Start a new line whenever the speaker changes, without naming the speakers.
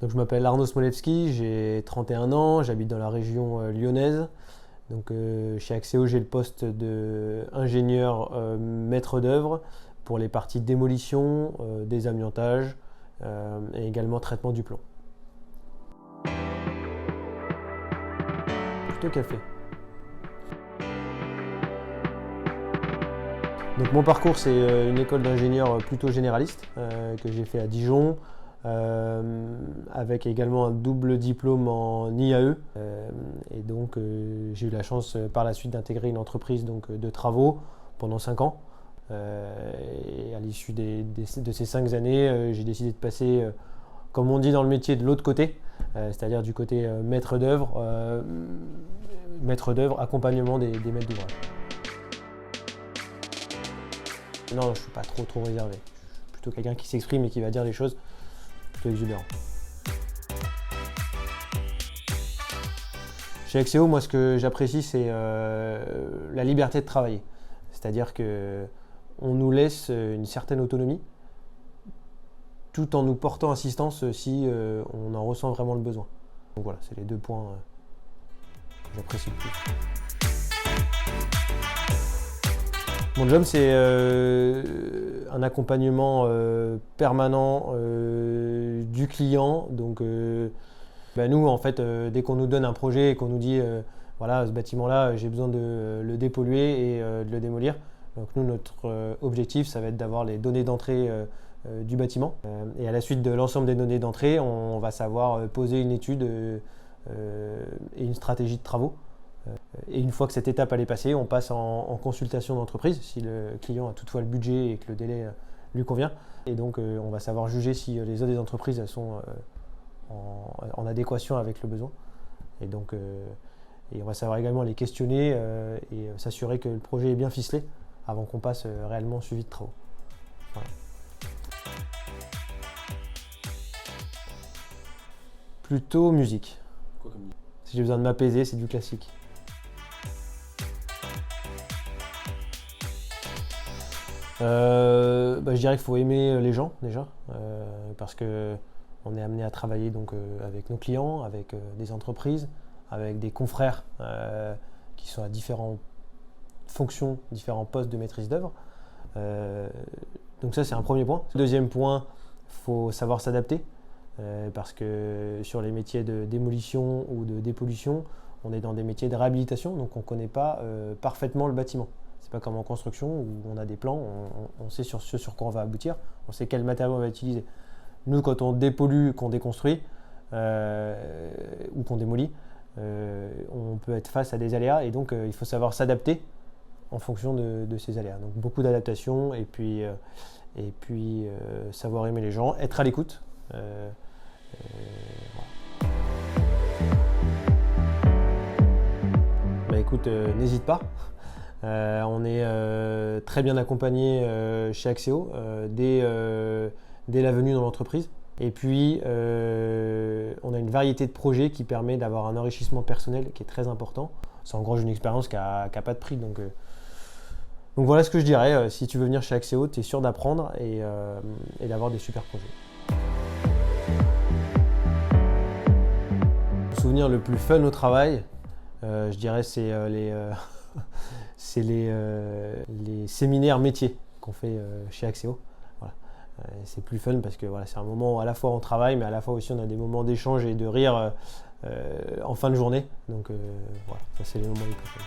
Donc, je m'appelle Arnaud Smolewski, j'ai 31 ans, j'habite dans la région lyonnaise. Donc, chez Axéo, j'ai le poste d'ingénieur maître d'œuvre pour les parties démolition, désamiantage et également traitement du plomb. Plutôt café. Donc mon parcours, c'est une école d'ingénieur plutôt généraliste que j'ai fait à Dijon, avec également un double diplôme en IAE. Et donc j'ai eu la chance par la suite d'intégrer une entreprise de travaux pendant 5 ans. Et à l'issue de ces 5 années, j'ai décidé de passer, comme on dit dans le métier, de l'autre côté, c'est-à-dire du côté maître d'œuvre, accompagnement des maîtres d'ouvrage. Non, je ne suis pas trop réservé. Je suis plutôt quelqu'un qui s'exprime et qui va dire les choses plutôt exubérant. Chez Axéo, moi, ce que j'apprécie, c'est la liberté de travailler. C'est-à-dire qu'on nous laisse une certaine autonomie, tout en nous portant assistance si on en ressent vraiment le besoin. Donc voilà, c'est les 2 points que j'apprécie le plus. Mon job, c'est un accompagnement permanent du client. Donc, nous, en fait, dès qu'on nous donne un projet et qu'on nous dit voilà, ce bâtiment-là, j'ai besoin de le dépolluer et de le démolir. Donc, nous, notre objectif, ça va être d'avoir les données d'entrée du bâtiment. Et à la suite de l'ensemble des données d'entrée, on va savoir poser une étude et une stratégie de travaux. Et une fois que cette étape elle est passée, on passe en consultation d'entreprise si le client a toutefois le budget et que le délai lui convient. Et donc on va savoir juger si les offres des entreprises elles sont en adéquation avec le besoin. Et donc on va savoir également les questionner et s'assurer que le projet est bien ficelé avant qu'on passe réellement au suivi de travaux. Voilà. Plutôt musique.
Quoi comme musique ?
Si j'ai besoin de m'apaiser, c'est du classique. Je dirais qu'il faut aimer les gens déjà, parce qu'on est amené à travailler avec nos clients, avec des entreprises, avec des confrères qui sont à différentes fonctions, différents postes de maîtrise d'œuvre. Donc ça c'est un premier point. Deuxième point, il faut savoir s'adapter, parce que sur les métiers de démolition ou de dépollution, on est dans des métiers de réhabilitation, donc on ne connaît pas parfaitement le bâtiment. C'est pas comme en construction où on a des plans, on sait ce sur quoi on va aboutir, on sait quel matériau on va utiliser. Nous, quand on dépollue, qu'on déconstruit ou qu'on démolit, on peut être face à des aléas et donc il faut savoir s'adapter en fonction de ces aléas. Donc beaucoup d'adaptation et puis savoir aimer les gens, être à l'écoute. Voilà. Bah écoute, n'hésite pas. On est très bien accompagné chez Axéo dès la venue dans l'entreprise. Et puis, on a une variété de projets qui permet d'avoir un enrichissement personnel qui est très important. Ça engrange une expérience qui n'a pas de prix. Donc voilà ce que je dirais. Si tu veux venir chez Axéo, tu es sûr d'apprendre et d'avoir des super projets. Mon souvenir le plus fun au travail, je dirais, c'est les séminaires métiers qu'on fait chez Axéo. Voilà. C'est plus fun parce que voilà, c'est un moment où à la fois on travaille, mais à la fois aussi on a des moments d'échange et de rire en fin de journée. Donc voilà, ça c'est les moments les plus fun.